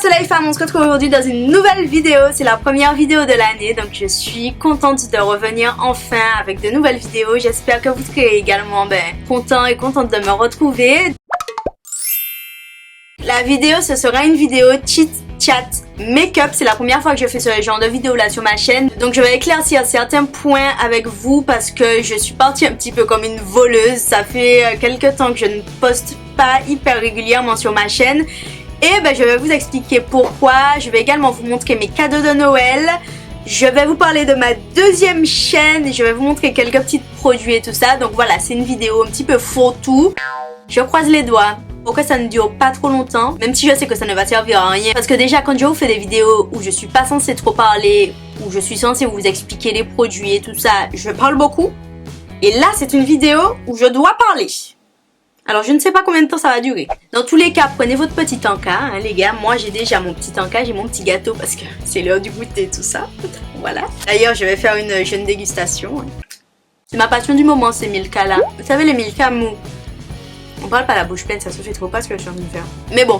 Soleil Femme, on se retrouve aujourd'hui dans une nouvelle vidéo. C'est la première vidéo de l'année, donc je suis contente de revenir enfin avec de nouvelles vidéos. J'espère que vous serez également contents et contente de me retrouver. La vidéo, ce sera une vidéo chit chat make-up. C'est la première fois que je fais ce genre de vidéo là sur ma chaîne. Donc je vais éclaircir certains points avec vous parce que je suis partie un petit peu comme une voleuse. Ça fait quelques temps que je ne poste pas hyper régulièrement sur ma chaîne. Et je vais vous expliquer pourquoi. Je vais également vous montrer mes cadeaux de Noël. Je vais vous parler de ma deuxième chaîne et je vais vous montrer quelques petits produits et tout ça. Donc voilà, c'est une vidéo un petit peu fourre-tout. Je croise les doigts pour que ça ne dure pas trop longtemps, même si je sais que ça ne va servir à rien. Parce que déjà, quand je vous fais des vidéos où je suis pas censée trop parler, où je suis censée vous expliquer les produits et tout ça, je parle beaucoup. Et là, c'est une vidéo où je dois parler. Alors, je ne sais pas combien de temps ça va durer. Dans tous les cas, prenez votre petit encas, hein, les gars. Moi, j'ai déjà mon petit encas, j'ai mon petit gâteau parce que c'est l'heure du goûter, tout ça. Voilà. D'ailleurs, je vais faire une jeune dégustation. Hein. C'est ma passion du moment, ces Milka là. Vous savez, les Milka mous. On parle pas la bouche pleine, ça se fait trop pas ce que je suis en train de faire. Mais bon.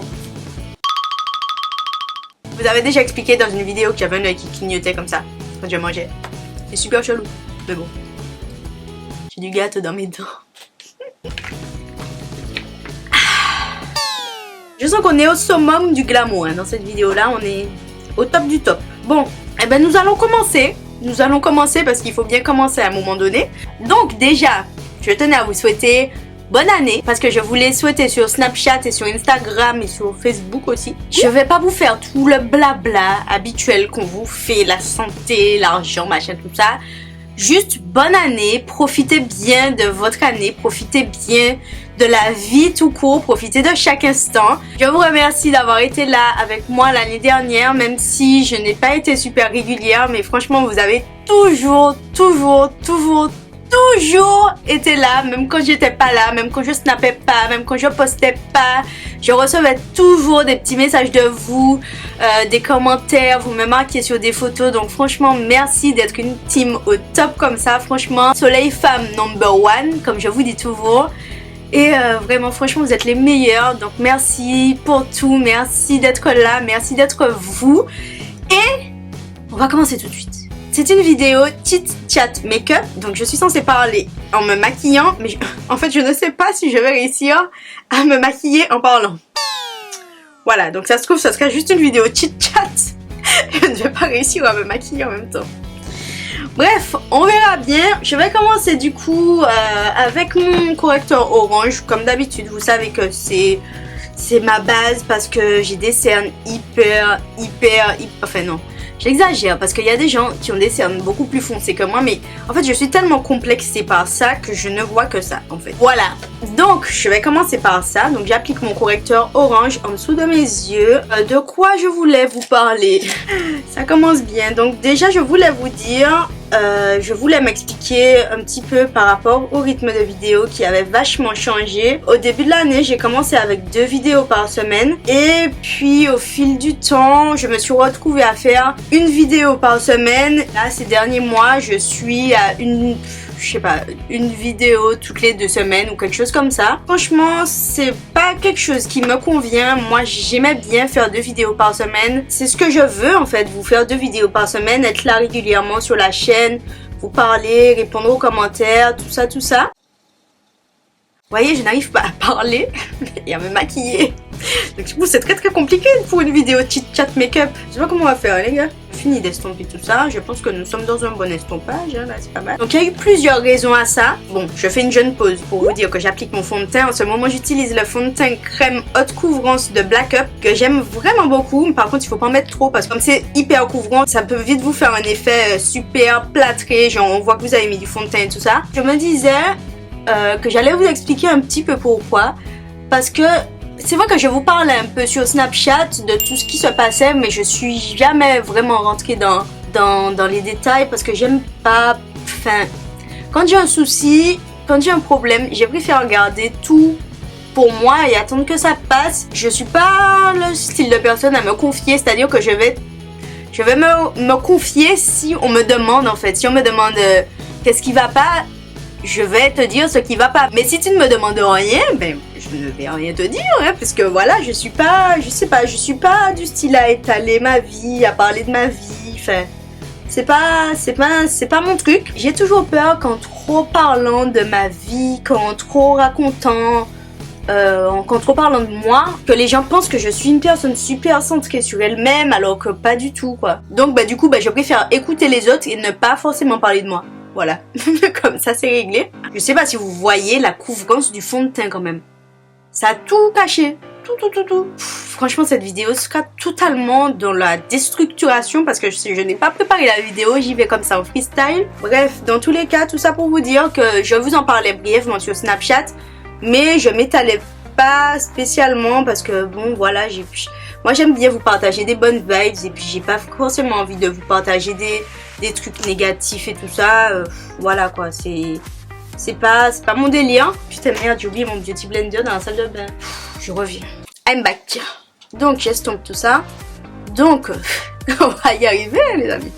Vous avez déjà expliqué dans une vidéo qu'il y avait un œil qui clignotait comme ça quand je mangeais. C'est super chelou. Mais bon. J'ai du gâteau dans mes dents. Je sens qu'on est au summum du glamour hein, dans cette vidéo-là. On est au top du top. Bon, nous allons commencer. Nous allons commencer parce qu'il faut bien commencer à un moment donné. Donc déjà, je tenais à vous souhaiter bonne année parce que je vous l'ai souhaité sur Snapchat et sur Instagram et sur Facebook aussi. Je vais pas vous faire tout le blabla habituel qu'on vous fait, la santé, l'argent, machin, tout ça. Juste bonne année, profitez bien de votre année, profitez bien de la vie tout court, profitez de chaque instant. Je vous remercie d'avoir été là avec moi l'année dernière, même si je n'ai pas été super régulière, mais franchement vous avez toujours été là, même quand j'étais pas là, même quand je snappais pas, même quand je postais pas, je recevais toujours des petits messages de vous, des commentaires, vous me marquiez sur des photos, donc franchement merci d'être une team au top comme ça, franchement Soleil Femme #1 comme je vous dis toujours. Et vraiment, franchement, vous êtes les meilleurs. Donc, merci pour tout. Merci d'être là. Merci d'être vous. Et on va commencer tout de suite. C'est une vidéo chit chat make-up. Donc, je suis censée parler en me maquillant. Mais en fait, je ne sais pas si je vais réussir à me maquiller en parlant. Voilà. Donc, ça se trouve, ce serait juste une vidéo chit chat. Je ne vais pas réussir à me maquiller en même temps. Bref, on verra bien. Je vais commencer du coup avec mon correcteur orange. Comme d'habitude, vous savez que c'est ma base parce que j'ai des cernes hyper... Enfin non, j'exagère parce qu'il y a des gens qui ont des cernes beaucoup plus foncées que moi. Mais en fait, je suis tellement complexée par ça que je ne vois que ça en fait. Voilà. Donc, je vais commencer par ça. Donc, j'applique mon correcteur orange en dessous de mes yeux. De quoi je voulais vous parler? Ça commence bien. Donc, déjà, je voulais vous dire... je voulais m'expliquer un petit peu par rapport au rythme de vidéo qui avait vachement changé. Au début de l'année, j'ai commencé avec 2 vidéos par semaine. Et puis, au fil du temps, je me suis retrouvée à faire une vidéo par semaine. Là, ces derniers mois, je suis à une vidéo toutes les 2 semaines ou quelque chose comme ça. Franchement, c'est pas quelque chose qui me convient. Moi, j'aimais bien faire 2 vidéos par semaine. C'est ce que je veux en fait, vous faire 2 vidéos par semaine, être là régulièrement sur la chaîne, vous parler, répondre aux commentaires, tout ça. Vous voyez, je n'arrive pas à parler et à me maquiller. Donc du coup, c'est très compliqué pour une vidéo chit chat make-up. Je sais pas comment on va faire les gars. Fini d'estomper tout ça. Je pense que nous sommes dans un bon estompage. Hein, là, c'est pas mal. Donc il y a eu plusieurs raisons à ça. Bon, je fais une jeune pause pour vous dire que j'applique mon fond de teint. En ce moment, j'utilise le fond de teint crème haute couvrance de Black Up que j'aime vraiment beaucoup. Par contre, il faut pas en mettre trop parce que comme c'est hyper couvrant, ça peut vite vous faire un effet super plâtré. Genre, on voit que vous avez mis du fond de teint et tout ça. Je me disais que j'allais vous expliquer un petit peu pourquoi. Parce que c'est vrai que je vous parle un peu sur Snapchat de tout ce qui se passait, mais je suis jamais vraiment rentrée dans les détails parce que j'aime pas... Enfin, quand j'ai un souci, quand j'ai un problème, j'ai préféré regarder tout pour moi et attendre que ça passe. Je suis pas le style de personne à me confier, c'est-à-dire que je vais me confier si on me demande en fait. Si on me demande qu'est-ce qui va pas, je vais te dire ce qui va pas. Mais si tu ne me demandes rien, je ne vais rien te dire, hein, parce que voilà, je sais pas, je suis pas du style à étaler ma vie, à parler de ma vie, enfin, c'est pas mon truc. J'ai toujours peur qu'en trop parlant de ma vie, qu'en trop racontant, qu'en trop parlant de moi, que les gens pensent que je suis une personne super centrée sur elle-même, alors que pas du tout, quoi. Donc, du coup, je préfère écouter les autres et ne pas forcément parler de moi. Voilà. Comme ça, c'est réglé. Je sais pas si vous voyez la couvrance du fond de teint, quand même. Ça a tout caché. Tout. Franchement, cette vidéo sera totalement dans la déstructuration parce que je n'ai pas préparé la vidéo, j'y vais comme ça en freestyle. Bref, dans tous les cas, tout ça pour vous dire que je vous en parlais brièvement sur Snapchat, mais je m'étalais pas spécialement parce que bon, voilà, moi j'aime bien vous partager des bonnes vibes et puis j'ai pas forcément envie de vous partager des trucs négatifs et tout ça. Voilà quoi, c'est pas mon délire. Putain merde, j'ai oublié mon beauty blender dans la salle de bain. Je reviens. I'm back. Donc j'estompe tout ça. Donc on va y arriver les amis.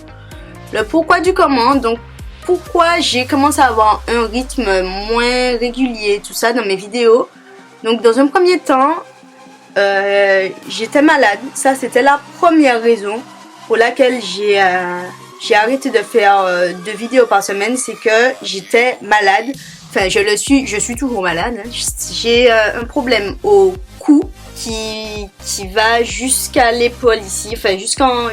Le pourquoi du comment. Donc pourquoi j'ai commencé à avoir un rythme moins régulier, tout ça dans mes vidéos. Donc dans un premier temps, j'étais malade. Ça c'était la première raison pour laquelle j'ai arrêté de faire 2 vidéos par semaine, c'est que j'étais malade. Enfin, je suis toujours malade. Hein. J'ai un problème au cou qui va jusqu'à l'épaule ici, enfin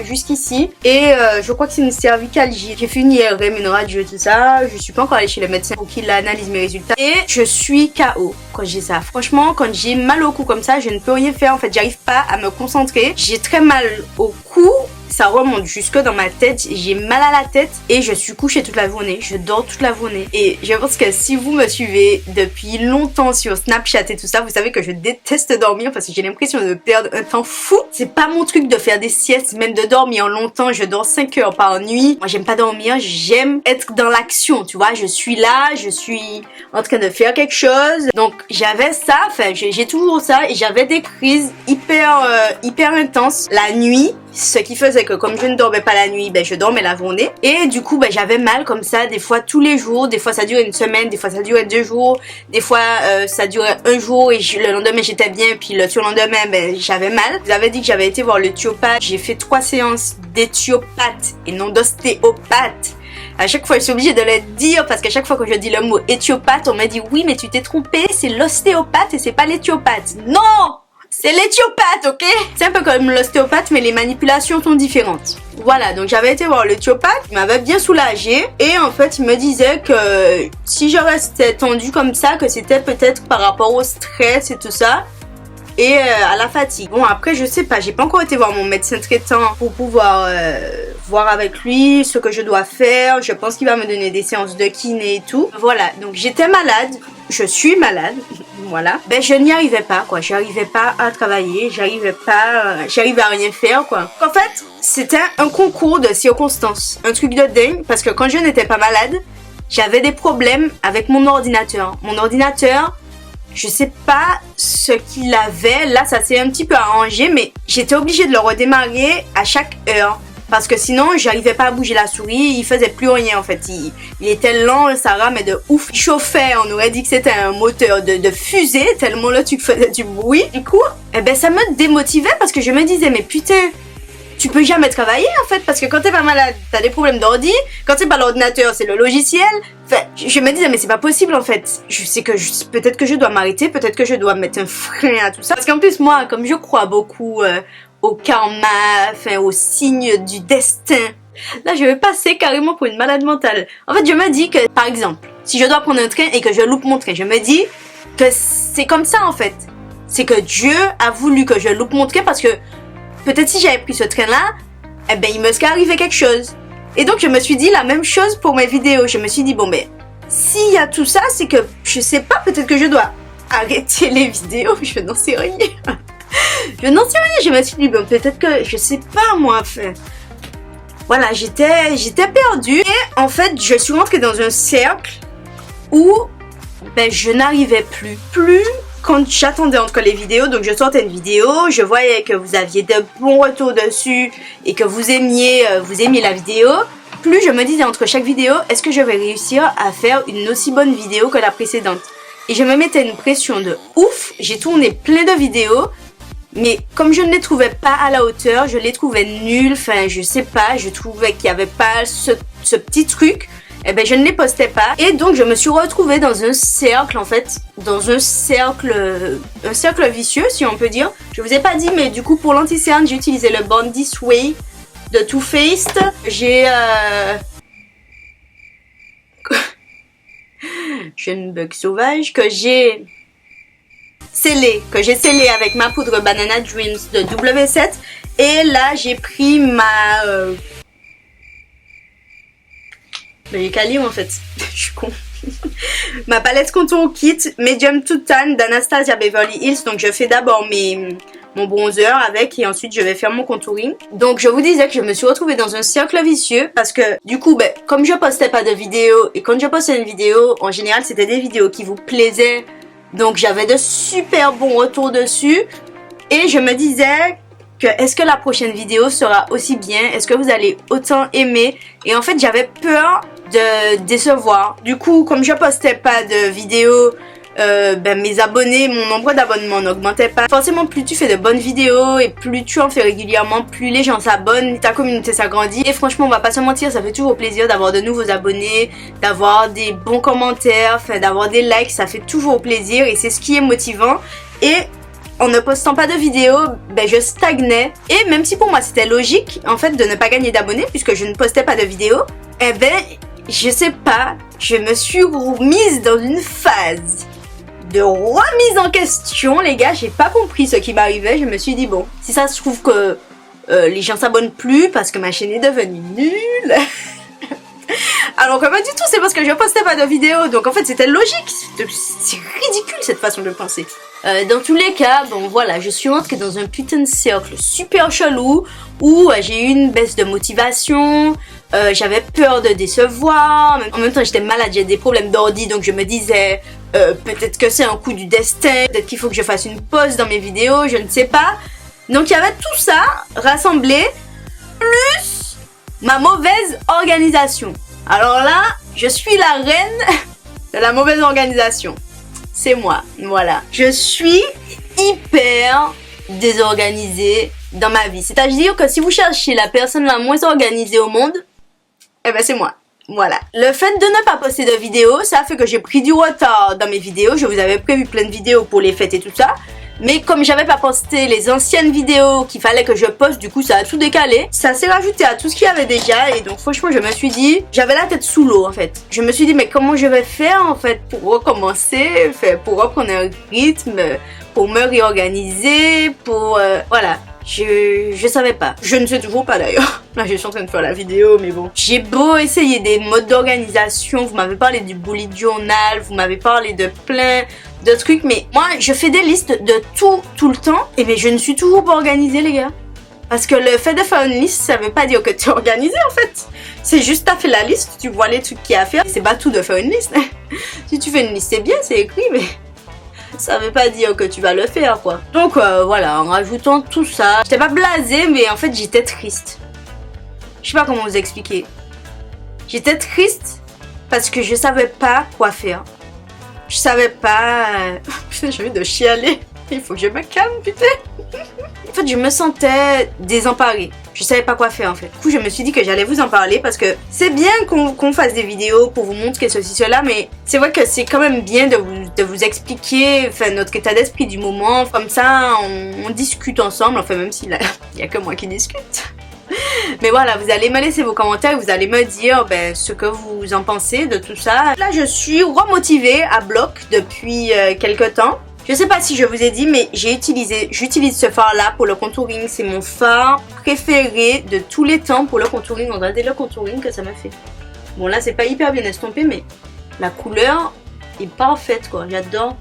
jusqu'ici. Et je crois que c'est une cervicalgie. J'ai fait une IRM, une radio, tout ça. Je suis pas encore allée chez le médecin pour qu'il analyse mes résultats. Et je suis KO quand j'ai ça. Franchement, quand j'ai mal au cou comme ça, je ne peux rien faire. En fait, j'arrive pas à me concentrer. J'ai très mal au cou. Ça remonte jusque dans ma tête, j'ai mal à la tête et je suis couchée toute la journée, je dors toute la journée. Et je pense que si vous me suivez depuis longtemps sur Snapchat et tout ça, vous savez que je déteste dormir parce que j'ai l'impression de perdre un temps fou. C'est pas mon truc de faire des siestes, même de dormir longtemps, je dors 5 heures par nuit. Moi j'aime pas dormir, j'aime être dans l'action, tu vois, je suis là, je suis en train de faire quelque chose. Donc j'avais ça, enfin j'ai toujours ça et j'avais des crises hyper intenses la nuit. Ce qui faisait que comme je ne dormais pas la nuit, je dormais la journée. Et du coup, j'avais mal comme ça, des fois tous les jours. Des fois ça durait une semaine, des fois ça durait 2 jours. Des fois ça durait un jour et le lendemain j'étais bien. Puis le surlendemain, j'avais mal. Vous avez dit que j'avais été voir le thiopathe. J'ai fait 3 séances d'éthiopathe et non d'ostéopathe. À chaque fois, je suis obligée de le dire parce qu'à chaque fois que je dis le mot éthiopathe, on m'a dit oui, mais tu t'es trompé, c'est l'ostéopathe et c'est pas l'éthiopathe. Non! C'est l'éthiopathe, ok? C'est un peu comme l'ostéopathe, mais les manipulations sont différentes. Voilà, donc j'avais été voir l'éthiopathe, il m'avait bien soulagée. Et en fait, il me disait que si je restais tendue comme ça, que c'était peut-être par rapport au stress et tout ça. Et à la fatigue. Bon, après, je sais pas, j'ai pas encore été voir mon médecin traitant pour pouvoir voir avec lui ce que je dois faire. Je pense qu'il va me donner des séances de kiné et tout. Voilà, donc j'étais malade, je suis malade, voilà. Je n'y arrivais pas, quoi. J'arrivais pas à travailler, j'arrivais à rien faire, quoi. En fait, c'était un concours de circonstances, un truc de dingue, parce que quand je n'étais pas malade, j'avais des problèmes avec mon ordinateur. Mon ordinateur, je sais pas ce qu'il avait, là ça s'est un petit peu arrangé, mais j'étais obligée de le redémarrer à chaque heure. Parce que sinon, j'arrivais pas à bouger la souris, il faisait plus rien en fait. Il était lent, ça ramait de ouf. Il chauffait, on aurait dit que c'était un moteur de fusée, tellement le truc faisait du bruit. Du coup, ça me démotivait parce que je me disais, mais putain, tu peux jamais travailler en fait, parce que quand t'es pas malade, t'as des problèmes d'ordi. Quand c'est pas l'ordinateur, c'est le logiciel. Enfin, je me disais, mais c'est pas possible en fait. Je sais que peut-être que je dois m'arrêter, peut-être que je dois mettre un frein à tout ça. Parce qu'en plus, moi, comme je crois beaucoup au karma, enfin aux signes du destin, là je vais passer carrément pour une malade mentale. En fait, je me dis que, par exemple, si je dois prendre un train et que je loupe mon train, je me dis que c'est comme ça en fait. C'est que Dieu a voulu que je loupe mon train parce que peut-être si j'avais pris ce train-là, il me serait arrivé quelque chose. Et donc je me suis dit la même chose pour mes vidéos. Je me suis dit, bon s'il y a tout ça, c'est que, je sais pas, peut-être que je dois arrêter les vidéos, je n'en sais rien. Je n'en sais rien, je me suis dit, peut-être que, je sais pas moi, enfin. Voilà, j'étais perdue. Et en fait, je suis rentrée dans un cercle où, je n'arrivais plus. Quand j'attendais entre les vidéos, donc je sortais une vidéo, je voyais que vous aviez de bons retours dessus et que vous aimiez la vidéo. Plus je me disais entre chaque vidéo, est-ce que je vais réussir à faire une aussi bonne vidéo que la précédente? et je me mettais une pression de ouf. J'ai tourné plein de vidéos, mais comme je ne les trouvais pas à la hauteur, je les trouvais nuls, enfin je sais pas, je trouvais qu'il n'y avait pas ce petit truc, et ben je ne les postais pas. Et donc je me suis retrouvée dans un cercle en fait, dans un cercle vicieux si on peut dire. Je vous ai pas dit, mais du coup pour l'anti-cerne j'ai utilisé le Born This Way de Too Faced. J'ai une bug sauvage que j'ai scellé avec ma poudre Banana Dreams de W7. Et là j'ai pris ma j'ai calé en fait. Je suis con. Ma palette contour kit Medium to Tan d'Anastasia Beverly Hills. Donc je fais d'abord mon bronzer avec et ensuite je vais faire mon contouring. Donc je vous disais que je me suis retrouvée dans un cercle vicieux parce que du coup comme je postais pas de vidéos et quand je postais une vidéo en général c'était des vidéos qui vous plaisaient, donc j'avais de super bons retours dessus et je me disais que est-ce que la prochaine vidéo sera aussi bien, est-ce que vous allez autant aimer, et en fait j'avais peur de décevoir. Du coup comme je postais pas de vidéos, mes abonnés, mon nombre d'abonnements n'augmentait pas. Forcément plus tu fais de bonnes vidéos et plus tu en fais régulièrement, plus les gens s'abonnent, ta communauté s'agrandit. Et franchement on va pas se mentir, ça fait toujours plaisir d'avoir de nouveaux abonnés, d'avoir des bons commentaires, enfin d'avoir des likes, ça fait toujours plaisir et c'est ce qui est motivant. Et en ne postant pas de vidéos, je stagnais. Et même si pour moi c'était logique en fait de ne pas gagner d'abonnés puisque je ne postais pas de vidéos, je sais pas, je me suis mise dans une phase de remise en question, les gars. J'ai pas compris ce qui m'arrivait. Je me suis dit bon, si ça se trouve que les gens s'abonnent plus parce que ma chaîne est devenue nulle. Alors que pas du tout, c'est parce que je postais pas de vidéos. Donc en fait c'était logique. C'est ridicule cette façon de penser. Dans tous les cas, bon voilà, je suis rentrée dans un putain de cercle super chelou où j'ai eu une baisse de motivation, j'avais peur de décevoir, en même temps j'étais malade, j'ai des problèmes d'ordi, donc je me disais peut-être que c'est un coup du destin, peut-être qu'il faut que je fasse une pause dans mes vidéos, je ne sais pas. Donc il y avait tout ça rassemblé, plus ma mauvaise organisation. Alors là, je suis la reine de la mauvaise organisation. C'est moi, voilà. Je suis hyper désorganisée dans ma vie. C'est-à-dire que si vous cherchez la personne la moins organisée au monde, c'est moi. Voilà. Le fait de ne pas poster de vidéos, ça fait que j'ai pris du retard dans mes vidéos. Je vous avais prévu plein de vidéos pour les fêtes et tout ça. Mais comme j'avais pas posté les anciennes vidéos qu'il fallait que je poste, du coup ça a tout décalé. Ça s'est rajouté à tout ce qu'il y avait déjà. Et donc franchement je me suis dit, j'avais la tête sous l'eau en fait. Je me suis dit mais comment je vais faire en fait pour recommencer, pour reprendre un rythme, pour me réorganiser, pour... voilà. Je savais pas. Je ne sais toujours pas d'ailleurs. Là je suis en train de faire la vidéo mais bon. J'ai beau essayer des modes d'organisation. Vous m'avez parlé du bullet journal. Vous m'avez parlé de plein de trucs. Mais moi je fais des listes de tout le temps. Et je ne suis toujours pas organisée les gars. Parce que le fait de faire une liste ça veut pas dire que tu es organisé en fait. C'est juste t'as fait la liste. Tu vois les trucs qu'il y a à faire. C'est pas tout de faire une liste. Si tu fais une liste c'est bien, c'est écrit mais... ça veut pas dire que tu vas le faire quoi. Donc voilà, en rajoutant tout ça, j'étais pas blasée mais en fait j'étais triste. Je sais pas comment vous expliquer. J'étais triste parce que je savais pas quoi faire. Je savais pas... Putain j'ai envie de chialer. Il faut que je me calme putain. En fait je me sentais désemparée. Je savais pas quoi faire en fait. Du coup je me suis dit que j'allais vous en parler parce que c'est bien qu'on fasse des vidéos pour vous montrer ceci, cela, mais c'est vrai que c'est quand même bien de vous expliquer notre état d'esprit du moment. Comme ça on discute ensemble, enfin même s'il y a que moi qui discute. Mais voilà, vous allez me laisser vos commentaires, vous allez me dire ce que vous en pensez de tout ça. Là je suis remotivée à bloc depuis quelques temps. Je sais pas si je vous ai dit mais j'utilise ce fard là pour le contouring. C'est mon fard préféré de tous les temps pour le contouring. Regardez le contouring que ça m'a fait. Bon là c'est pas hyper bien estompé mais la couleur est parfaite quoi, j'adore.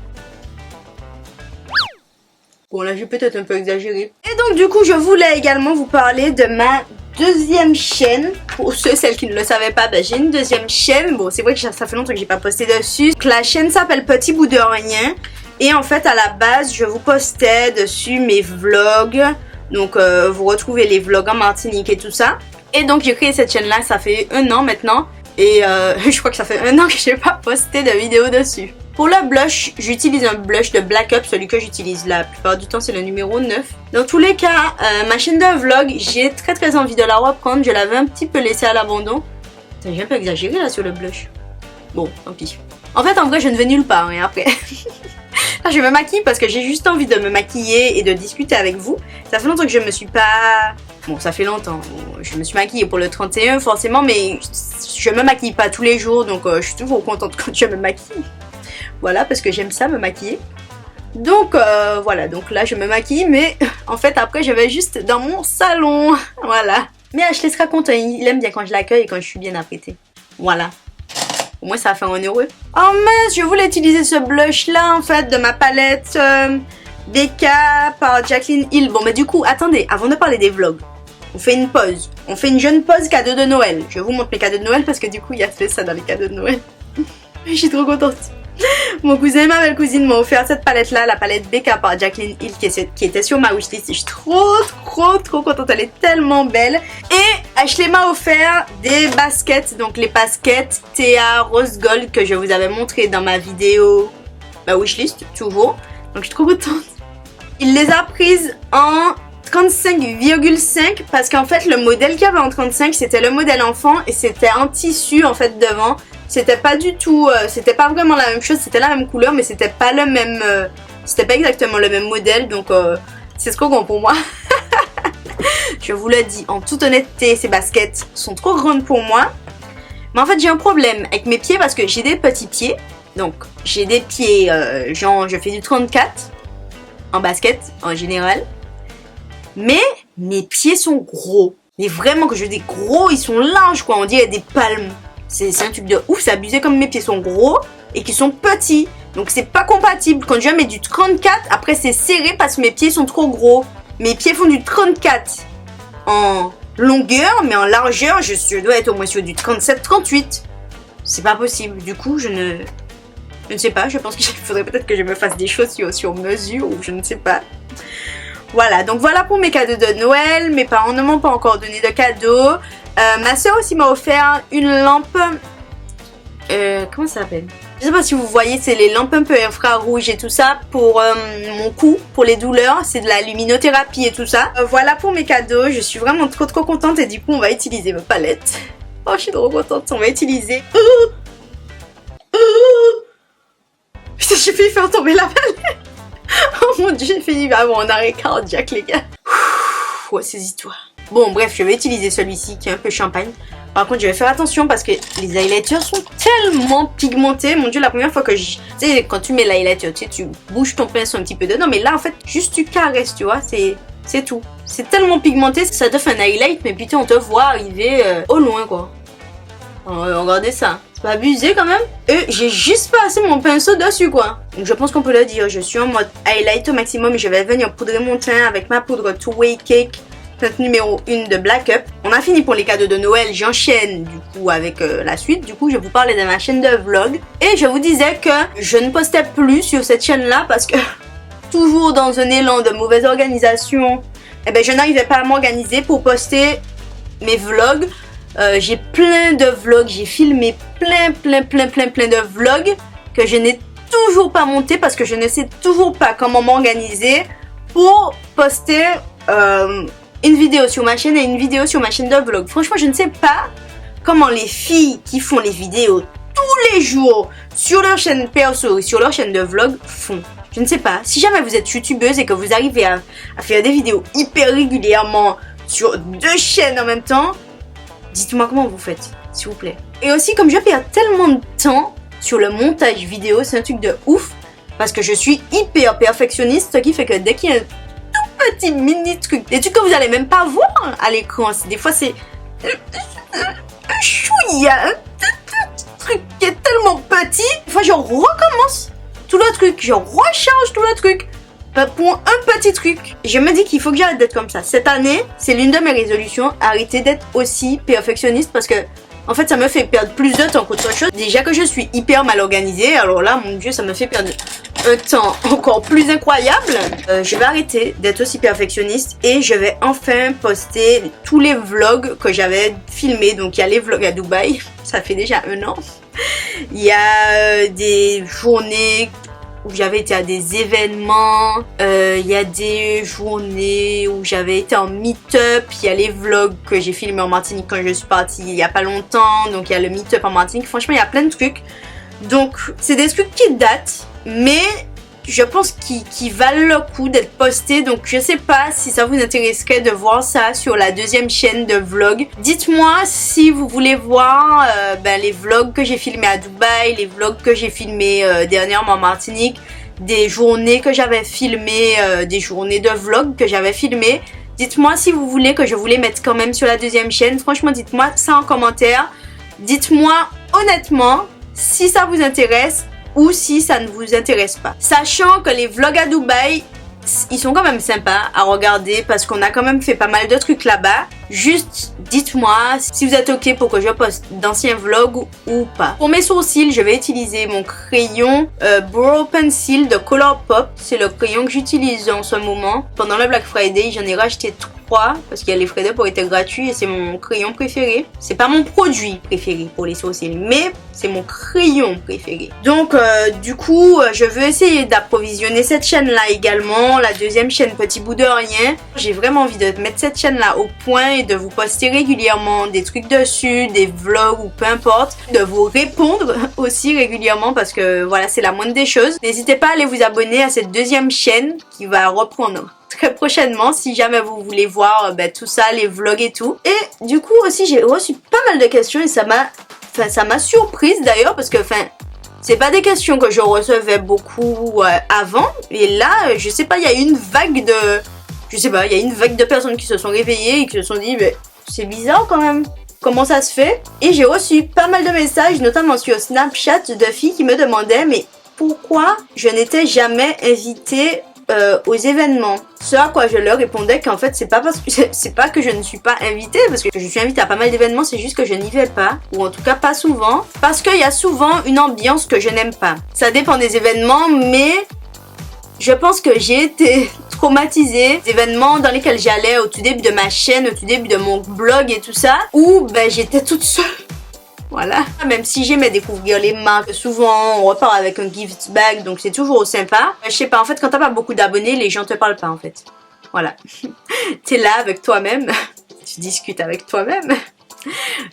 Bon là j'ai peut-être un peu exagéré. Et donc du coup je voulais également vous parler de ma deuxième chaîne. Pour celles qui ne le savaient pas, j'ai une deuxième chaîne. Bon c'est vrai que ça fait longtemps que j'ai pas posté dessus. Donc, la chaîne s'appelle Petit Bout de Rien. Et en fait à la base je vous postais dessus mes vlogs. Donc vous retrouvez les vlogs en Martinique et tout ça. Et donc j'ai créé cette chaîne là, ça fait 1 an maintenant. Et je crois que ça fait 1 an que j'ai pas posté de vidéo dessus. Pour le blush, j'utilise un blush de Black Up, celui que j'utilise la plupart du temps c'est le numéro 9. Dans tous les cas, ma chaîne de vlog, j'ai très envie de la reprendre, je l'avais un petit peu laissée à l'abandon. J'ai un peu exagéré là sur le blush. Bon, tant pis. En fait, en vrai, je ne vais nulle part, hein, après. Là, je me maquille parce que j'ai juste envie de me maquiller et de discuter avec vous. Ça fait longtemps que je me suis pas... Bon, ça fait longtemps. Je me suis maquillée pour le 31, forcément, mais je me maquille pas tous les jours, donc je suis toujours contente quand je me maquille. Voilà, parce que j'aime ça, me maquiller. Donc, voilà. Donc là, je me maquille, mais en fait, après, je vais juste dans mon salon. Voilà. Mais Ashley sera content. Il aime bien quand je l'accueille et quand je suis bien apprêtée. Voilà. Au moins, ça va faire un heureux. Oh mince, je voulais utiliser ce blush-là, en fait, de ma palette BK par Jaclyn Hill. Bon, mais du coup, attendez, avant de parler des vlogs, on fait une pause. On fait une jeune pause cadeau de Noël. Je vous montre mes cadeaux de Noël parce que du coup, il y a ça dans les cadeaux de Noël. Je suis trop contente. Mon cousin et ma belle cousine m'ont offert cette palette-là, la palette BK par Jaclyn Hill qui était sur ma wishlist. Je suis trop contente, elle est tellement belle. Et Ashley m'a offert des baskets, donc les baskets Théa Rose Gold que je vous avais montré dans ma vidéo, ma wishlist, toujours. Donc je suis trop contente. Il les a prises en 35,5 parce qu'en fait le modèle qu'il y avait en 35 c'était le modèle enfant et c'était en tissu en fait devant. C'était pas du tout, c'était pas vraiment la même chose, c'était la même couleur mais c'était pas le même, c'était pas exactement le même modèle donc c'est trop grand pour moi. Je vous le dis en toute honnêteté, ces baskets sont trop grandes pour moi. Mais en fait j'ai un problème avec mes pieds parce que j'ai des petits pieds. Donc j'ai des pieds, genre je fais du 34 en basket en général. Mais mes pieds sont gros. Mais vraiment que je dis gros, ils sont larges quoi, on dirait des palmes. C'est un truc de ouf, c'est abusé comme mes pieds sont gros et qu'ils sont petits. Donc c'est pas compatible. Quand je mets du 34, après c'est serré parce que mes pieds sont trop gros. Mes pieds font du 34 en longueur, mais en largeur, je dois être au moins sur du 37-38. C'est pas possible. Du coup, je ne sais pas. Je pense qu'il faudrait peut-être que je me fasse des chaussures sur mesure ou je ne sais pas. Voilà, donc voilà pour mes cadeaux de Noël. Mes parents ne m'ont pas encore donné de cadeaux. Ma soeur aussi m'a offert une lampe. Comment ça s'appelle? Je sais pas si vous voyez, c'est les lampes un peu infrarouges et tout ça pour mon cou, pour les douleurs. C'est de la luminothérapie et tout ça. Voilà pour mes cadeaux. Je suis vraiment trop contente et du coup on va utiliser ma palette. Oh, je suis trop contente. On va utiliser. Putain, j'ai failli faire tomber la palette. Oh mon dieu, j'ai failli avoir un arrêt cardiaque, les gars. Ouais, saisis-toi. Bon, bref, je vais utiliser celui-ci qui est un peu champagne. Par contre, je vais faire attention parce que les highlighters sont tellement pigmentés. Mon dieu, la première fois que je... Tu sais, quand tu mets l'highlighter, tu sais, tu bouges ton pinceau un petit peu dedans. Mais là, en fait, juste tu caresses, tu vois, c'est tout. C'est tellement pigmenté, ça te fait un highlight, mais putain, on te voit arriver au loin, quoi. Regardez ça. C'est pas abusé quand même. Et j'ai juste passé mon pinceau dessus, quoi. Donc je pense qu'on peut le dire. Je suis en mode highlight au maximum. Je vais venir poudrer mon teint avec ma poudre Two Way Cake. Teinte numéro 1 de Black Up. On a fini pour les cadeaux de Noël. J'enchaîne du coup avec la suite. Du coup, je vous parlais de ma chaîne de vlog. Et je vous disais que je ne postais plus sur cette chaîne-là parce que toujours dans un élan de mauvaise organisation, eh ben, je n'arrivais pas à m'organiser pour poster mes vlogs. J'ai plein de vlogs, j'ai filmé plein de vlogs que je n'ai toujours pas monté parce que je ne sais toujours pas comment m'organiser pour poster une vidéo sur ma chaîne et une vidéo sur ma chaîne de vlog. Franchement, je ne sais pas comment les filles qui font les vidéos tous les jours sur leur chaîne perso et sur leur chaîne de vlog font. Je ne sais pas. Si jamais vous êtes youtubeuse et que vous arrivez à faire des vidéos hyper régulièrement sur 2 chaînes en même temps, dites-moi comment vous faites, s'il vous plaît. Et aussi, comme je perds tellement de temps sur le montage vidéo, c'est un truc de ouf. Parce que je suis hyper perfectionniste, ce qui fait que dès qu'il y a un tout petit mini truc, des trucs que vous allez même pas voir à l'écran, des fois c'est un chouïa, un truc qui est tellement petit, des fois je recommence tout le truc, je recharge tout le truc. Pour un petit truc, je me dis qu'il faut que j'arrête d'être comme ça. Cette année, c'est l'une de mes résolutions, arrêter d'être aussi perfectionniste parce que, en fait, ça me fait perdre plus de temps qu'autre chose. Déjà que je suis hyper mal organisée, alors là, mon dieu, ça me fait perdre un temps encore plus incroyable. Je vais arrêter d'être aussi perfectionniste et je vais enfin poster tous les vlogs que j'avais filmés. Donc, il y a les vlogs à Dubaï, ça fait déjà 1 an. Il y a des journées où j'avais été à des événements, il y a des journées où j'avais été en meet-up, il y a les vlogs que j'ai filmés en Martinique quand je suis partie il y a pas longtemps, donc il y a le meet-up en Martinique, franchement il y a plein de trucs. Donc c'est des trucs qui datent, mais je pense qu'ils valent le coup d'être postés, donc je sais pas si ça vous intéresserait de voir ça sur la deuxième chaîne de vlog. Dites-moi si vous voulez voir les vlogs que j'ai filmés à Dubaï, les vlogs que j'ai filmés dernièrement en Martinique, des journées que j'avais filmées, des journées de vlog que j'avais filmées. Dites-moi si vous voulez que je vous les mette quand même sur la deuxième chaîne. Franchement, dites-moi ça en commentaire. Dites-moi honnêtement si ça vous intéresse ou si ça ne vous intéresse pas. Sachant que les vlogs à Dubaï, ils sont quand même sympas à regarder parce qu'on a quand même fait pas mal de trucs là-bas. Juste dites-moi si vous êtes ok pour que je poste d'anciens vlogs ou pas. Pour mes sourcils, je vais utiliser mon crayon Brow Pencil de Colourpop. C'est le crayon que j'utilise en ce moment. Pendant le Black Friday, j'en ai racheté 3 parce qu'il y a les frais de port étaient gratuits et c'est mon crayon préféré. C'est pas mon produit préféré pour les sourcils, mais c'est mon crayon préféré. Donc du coup, je veux essayer d'approvisionner cette chaîne-là également. La deuxième chaîne Petit Bout de Rien. J'ai vraiment envie de mettre cette chaîne-là au point et de vous poster régulièrement des trucs dessus, des vlogs ou peu importe. De vous répondre aussi régulièrement parce que voilà, c'est la moindre des choses. N'hésitez pas à aller vous abonner à cette deuxième chaîne qui va reprendre très prochainement si jamais vous voulez voir tout ça, les vlogs et tout. Et du coup aussi j'ai reçu pas mal de questions et ça m'a surprise d'ailleurs parce que c'est pas des questions que je recevais beaucoup avant. Et là, je sais pas, il y a une vague de... Je sais pas, il y a une vague de personnes qui se sont réveillées et qui se sont dit mais c'est bizarre quand même. Comment ça se fait? Et j'ai reçu pas mal de messages, notamment sur Snapchat, de filles qui me demandaient mais pourquoi je n'étais jamais invitée aux événements. Ce à quoi je leur répondais qu'en fait c'est pas que je ne suis pas invitée, parce que je suis invitée à pas mal d'événements, c'est juste que je n'y vais pas, ou en tout cas pas souvent, parce qu'il y a souvent une ambiance que je n'aime pas. Ça dépend des événements, mais je pense que j'ai été traumatisée des événements dans lesquels j'allais au tout début de ma chaîne, au tout début de mon blog et tout ça, où j'étais toute seule. Voilà. Même si j'aimais découvrir les marques, souvent on repart avec un gift bag, donc c'est toujours sympa. Je sais pas, en fait quand t'as pas beaucoup d'abonnés, les gens te parlent pas en fait. Voilà. T'es là avec toi-même, tu discutes avec toi-même.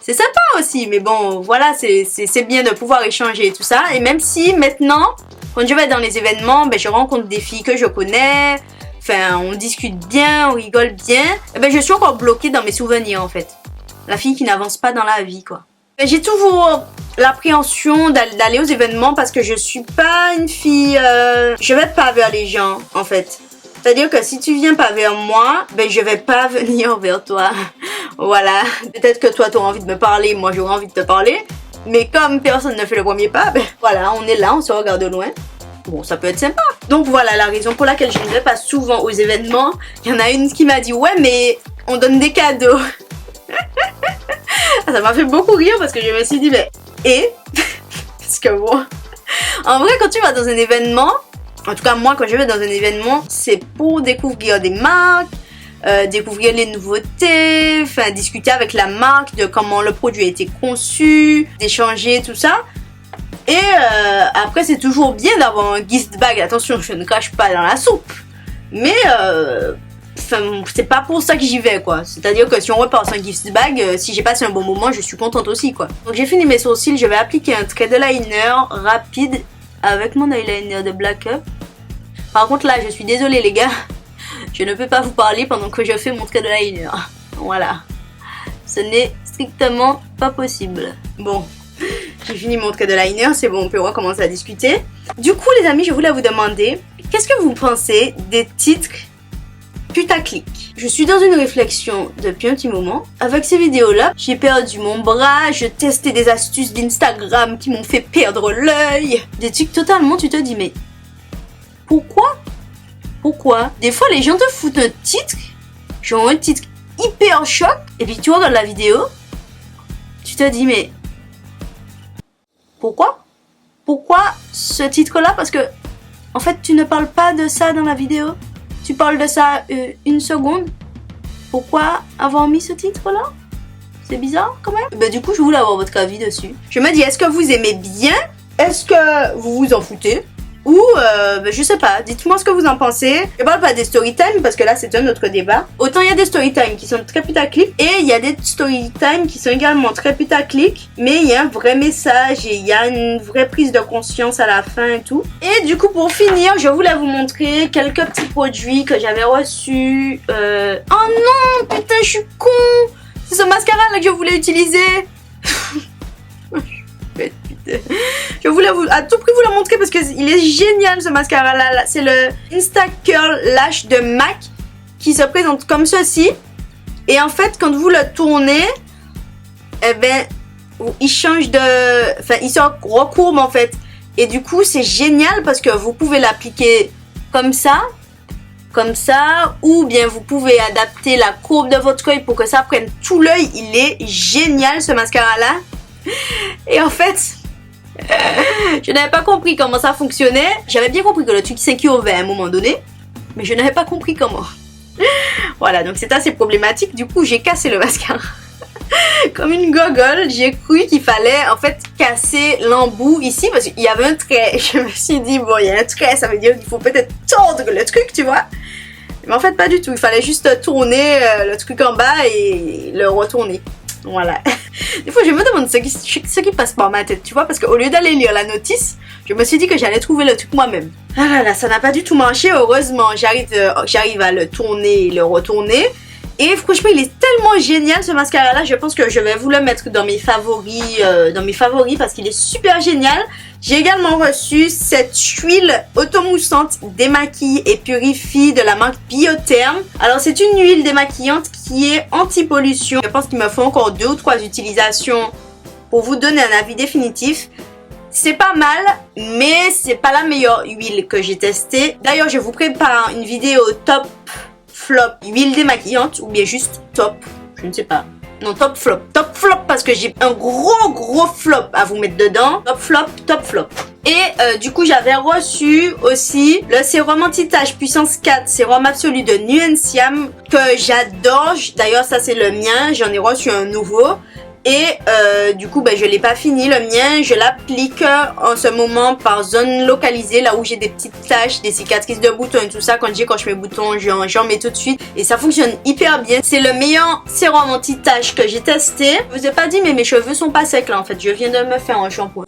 C'est sympa aussi, mais bon, voilà, c'est bien de pouvoir échanger et tout ça. Et même si maintenant, quand je vais dans les événements, je rencontre des filles que je connais, on discute bien, on rigole bien, je suis encore bloquée dans mes souvenirs en fait. La fille qui n'avance pas dans la vie, quoi. J'ai toujours l'appréhension d'aller aux événements parce que je suis pas une fille... je vais pas vers les gens, en fait. C'est-à-dire que si tu viens pas vers moi, je vais pas venir vers toi. Voilà. Peut-être que toi, tu auras envie de me parler, moi j'aurai envie de te parler. Mais comme personne ne fait le premier pas, voilà, on est là, on se regarde de loin. Bon, ça peut être sympa. Donc voilà la raison pour laquelle je ne vais pas souvent aux événements. Il y en a une qui m'a dit, ouais, mais on donne des cadeaux. Ça m'a fait beaucoup rire parce que je me suis dit parce que bon, en vrai quand tu vas dans un événement, en tout cas moi quand je vais dans un événement, c'est pour découvrir des marques, découvrir les nouveautés, discuter avec la marque de comment le produit a été conçu, d'échanger tout ça. Et après c'est toujours bien d'avoir un gift bag, attention je ne crache pas dans la soupe, mais c'est pas pour ça que j'y vais quoi. C'est-à-dire que si on repart sans gift bag, si j'ai passé un bon moment, je suis contente aussi quoi. Donc j'ai fini mes sourcils, je vais appliquer un trait de liner rapide avec mon eyeliner de Black Up. Par contre là, je suis désolée les gars, je ne peux pas vous parler pendant que je fais mon trait de liner. Voilà. Ce n'est strictement pas possible. Bon, j'ai fini mon trait de liner, c'est bon, on peut recommencer à discuter. Du coup les amis, je voulais vous demander, qu'est-ce que vous pensez des titres putaclic? Je suis dans une réflexion depuis un petit moment. Avec ces vidéos-là, j'ai perdu mon bras, je testais des astuces d'Instagram qui m'ont fait perdre l'œil. Des trucs totalement, tu te dis, mais pourquoi? Pourquoi? Des fois, les gens te foutent un titre, genre un titre hyper choc, et puis tu regardes la vidéo, tu te dis, mais pourquoi? Pourquoi ce titre-là? Parce que, en fait, tu ne parles pas de ça dans la vidéo. Tu parles de ça une seconde. Pourquoi avoir mis ce titre-là? C'est bizarre quand même. Bah du coup je voulais avoir votre avis dessus. Je me dis est-ce que vous aimez bien? Est-ce que vous vous en foutez? Ou je sais pas, dites-moi ce que vous en pensez. Je parle pas des storytime parce que là c'est un autre débat. Autant il y a des storytime qui sont très putaclic et il y a des storytime qui sont également très putaclic, mais il y a un vrai message et il y a une vraie prise de conscience à la fin et tout. Et du coup pour finir, je voulais vous montrer quelques petits produits que j'avais reçus. Oh non, putain je suis con. C'est ce mascara là que je voulais utiliser. Je voulais à tout prix vous le montrer parce qu'il est génial ce mascara là. C'est le Insta Curl Lash de MAC qui se présente comme ceci. Et en fait quand vous le tournez, eh ben il change de... Enfin il se recourbe en fait. Et du coup c'est génial parce que vous pouvez l'appliquer comme ça, ou bien vous pouvez adapter la courbe de votre œil pour que ça prenne tout l'œil. Il est génial ce mascara là. Et en fait je n'avais pas compris comment ça fonctionnait. J'avais bien compris que le truc s'équivaut à un moment donné, mais je n'avais pas compris comment. Voilà, donc c'est assez problématique. Du coup, j'ai cassé le mascara. Comme une gogole, j'ai cru qu'il fallait en fait casser l'embout ici parce qu'il y avait un trait. Je me suis dit, bon, il y a un trait, ça veut dire qu'il faut peut-être tordre le truc, tu vois. Mais en fait, pas du tout. Il fallait juste tourner le truc en bas et le retourner. Voilà. Des fois, je me demande ce qui passe par ma tête, tu vois, parce qu'au lieu d'aller lire la notice, je me suis dit que j'allais trouver le truc moi-même. Ah là là, ça n'a pas du tout marché. Heureusement, j'arrive à le tourner et le retourner. Et franchement, il est tellement génial ce mascara-là. Je pense que je vais vous le mettre dans mes favoris, parce qu'il est super génial. J'ai également reçu cette huile automoussante démaquille et purifie de la marque Biotherm. Alors c'est une huile démaquillante qui est anti-pollution. Je pense qu'il me faut encore 2 ou 3 utilisations pour vous donner un avis définitif. C'est pas mal, mais c'est pas la meilleure huile que j'ai testée. D'ailleurs, je vous prépare une vidéo top flop huile démaquillante ou bien juste top, je ne sais pas. Non, top flop parce que j'ai un gros flop à vous mettre dedans. Top flop. Et du coup j'avais reçu aussi le sérum anti-tache puissance 4, sérum absolu de Nuenciam que j'adore. D'ailleurs ça c'est le mien, j'en ai reçu un nouveau. Et du coup je l'ai pas fini le mien, je l'applique en ce moment par zone localisée, là où j'ai des petites taches, des cicatrices de boutons et tout ça. Quand j'écorche mes boutons, j'en mets tout de suite et ça fonctionne hyper bien. C'est le meilleur sérum anti-tache que j'ai testé. Je vous ai pas dit mais mes cheveux sont pas secs là en fait, je viens de me faire un shampoing.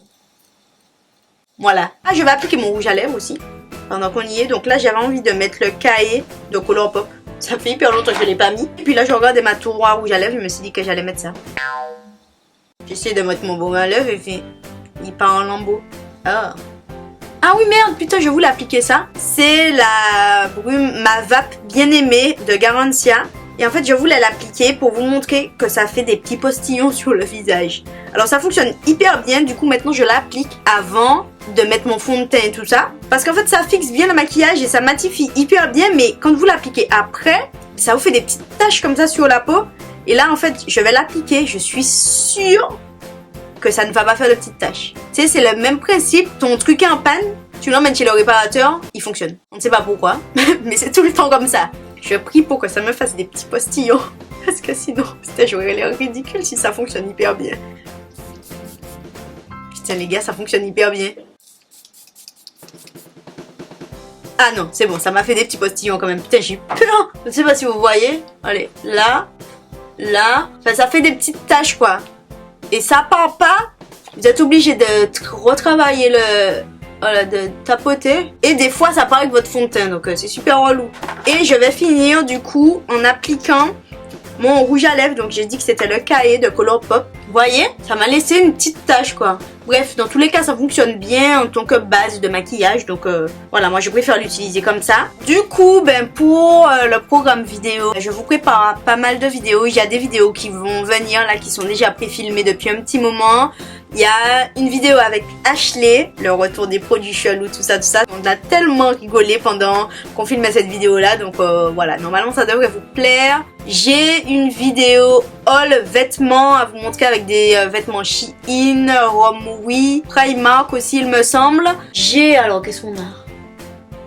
Voilà. Ah, je vais appliquer mon rouge à lèvres aussi pendant qu'on y est. Donc là j'avais envie de mettre le Kae de Colourpop. Ça fait hyper longtemps que je l'ai pas mis. Et puis là je regardais ma tour rouge à lèvres, je me suis dit que j'allais mettre ça. J'essaie de mettre mon baume à lèvres et puis il part en lambeaux. Ah. Ah oui merde, putain je voulais appliquer ça. C'est la brume ma vape bien aimée de Garantia. Et en fait je voulais l'appliquer pour vous montrer que ça fait des petits postillons sur le visage. Alors ça fonctionne hyper bien, du coup maintenant je l'applique avant de mettre mon fond de teint et tout ça. Parce qu'en fait ça fixe bien le maquillage et ça matifie hyper bien, mais quand vous l'appliquez après, ça vous fait des petites taches comme ça sur la peau. Et là en fait je vais l'appliquer, je suis sûre que ça ne va pas faire de petites taches. Tu sais c'est le même principe, ton truc est en panne, tu l'emmènes chez le réparateur, il fonctionne. On ne sait pas pourquoi, mais c'est tout le temps comme ça. Je prie pour que ça me fasse des petits postillons. Parce que sinon, putain, j'aurais l'air ridicule si ça fonctionne hyper bien. Putain les gars, ça fonctionne hyper bien. Ah non, c'est bon, ça m'a fait des petits postillons quand même. Putain, j'ai peur. Je ne sais pas si vous voyez. Allez, là. Enfin, ça fait des petites taches quoi. Et ça part pas. Vous êtes obligé de retravailler le... Voilà, de tapoter. Et des fois ça part avec votre fond de teint, donc c'est super relou. Et je vais finir du coup en appliquant mon rouge à lèvres. Donc j'ai dit que c'était le Kae de Colourpop. Vous voyez, ça m'a laissé une petite tache quoi. Bref, dans tous les cas ça fonctionne bien en tant que base de maquillage. Donc voilà, moi je préfère l'utiliser comme ça. Du coup, pour le programme vidéo, je vous prépare pas mal de vidéos. Il y a des vidéos qui vont venir là, qui sont déjà pré-filmées depuis un petit moment. Il y a une vidéo avec Ashley, le retour des produits chelous, tout ça. On a tellement rigolé pendant qu'on filmait cette vidéo là, donc voilà, normalement ça devrait vous plaire. J'ai une vidéo haul vêtements à vous montrer avec des vêtements Shein, Romwe, Primark aussi il me semble. Alors qu'est-ce qu'on a?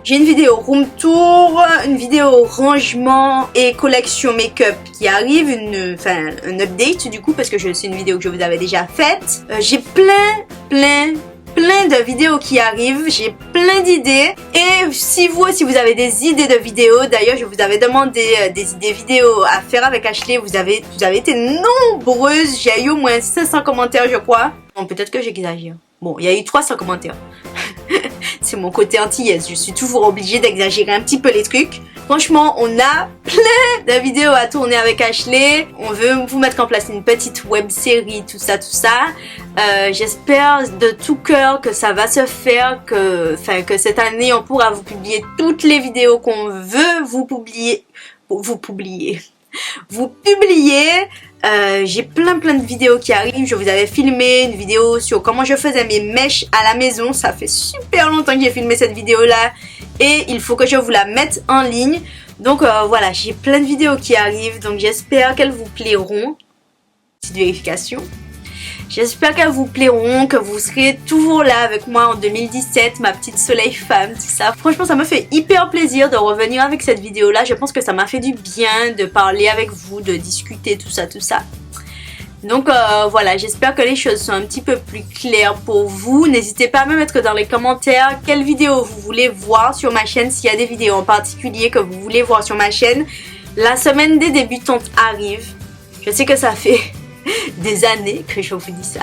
J'ai une vidéo room tour, une vidéo rangement et collection make-up qui arrive, un update du coup parce que c'est une vidéo que je vous avais déjà faite. J'ai plein de vidéos qui arrivent, j'ai plein d'idées et si vous avez des idées de vidéos, d'ailleurs je vous avais demandé des idées vidéos à faire avec Ashley, vous avez été nombreuses, j'ai eu au moins 500 commentaires je crois. Bon, peut-être que j'exagère. Bon, il y a eu 300 commentaires. C'est mon côté antillaise, je suis toujours obligée d'exagérer un petit peu les trucs. Franchement, on a plein de vidéos à tourner avec Ashley. On veut vous mettre en place une petite web série, tout ça. J'espère de tout cœur que ça va se faire, que cette année on pourra vous publier toutes les vidéos qu'on veut vous publier. J'ai plein de vidéos qui arrivent. Je vous avais filmé une vidéo sur comment je faisais mes mèches à la maison. Ça fait super longtemps que j'ai filmé cette vidéo là et il faut que je vous la mette en ligne. Donc voilà, j'ai plein de vidéos qui arrivent, donc j'espère qu'elles vous plairont. Petite vérification. J'espère qu'elles vous plairont, que vous serez toujours là avec moi en 2017, ma petite soleil femme, tout ça. Franchement, ça me fait hyper plaisir de revenir avec cette vidéo là. Je pense que ça m'a fait du bien de parler avec vous, de discuter, tout ça. Donc voilà, j'espère que les choses sont un petit peu plus claires pour vous. N'hésitez pas à me mettre dans les commentaires quelles vidéos vous voulez voir sur ma chaîne. S'il y a des vidéos en particulier que vous voulez voir sur ma chaîne. La semaine des débutantes arrive. Je sais que ça fait des années que je vous dis ça.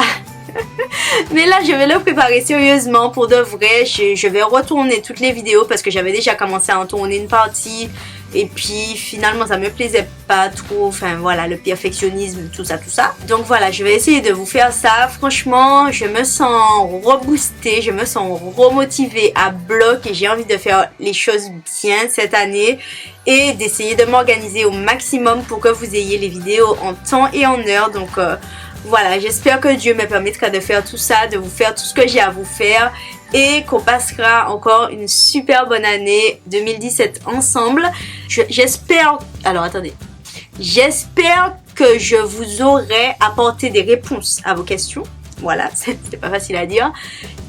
Mais là, je vais le préparer sérieusement pour de vrai. Je vais retourner toutes les vidéos parce que j'avais déjà commencé à en tourner une partie. Et puis finalement ça me plaisait pas trop, enfin voilà, le perfectionnisme, tout ça. Donc voilà, je vais essayer de vous faire ça. Franchement, je me sens reboostée, je me sens remotivée à bloc et j'ai envie de faire les choses bien cette année et d'essayer de m'organiser au maximum pour que vous ayez les vidéos en temps et en heure. Donc voilà, j'espère que Dieu me permettra de faire tout ça, de vous faire tout ce que j'ai à vous faire et qu'on passera encore une super bonne année 2017 ensemble. J'espère... Alors attendez. J'espère que je vous aurai apporté des réponses à vos questions. Voilà, c'est pas facile à dire.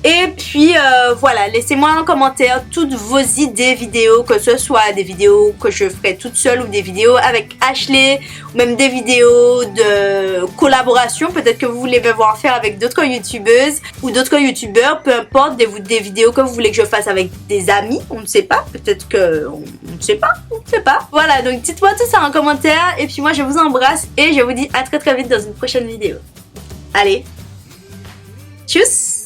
Et puis voilà, laissez-moi en commentaire toutes vos idées vidéos, que ce soit des vidéos que je ferai toute seule ou des vidéos avec Ashley, ou même des vidéos de collaboration. Peut-être que vous voulez me voir faire avec d'autres youtubeuses ou d'autres youtubeurs, peu importe, des vidéos que vous voulez que je fasse avec des amis, on ne sait pas, peut-être que... on ne sait pas. Voilà, donc dites-moi tout ça en commentaire et puis moi je vous embrasse et je vous dis à très vite dans une prochaine vidéo. Allez, tchuss!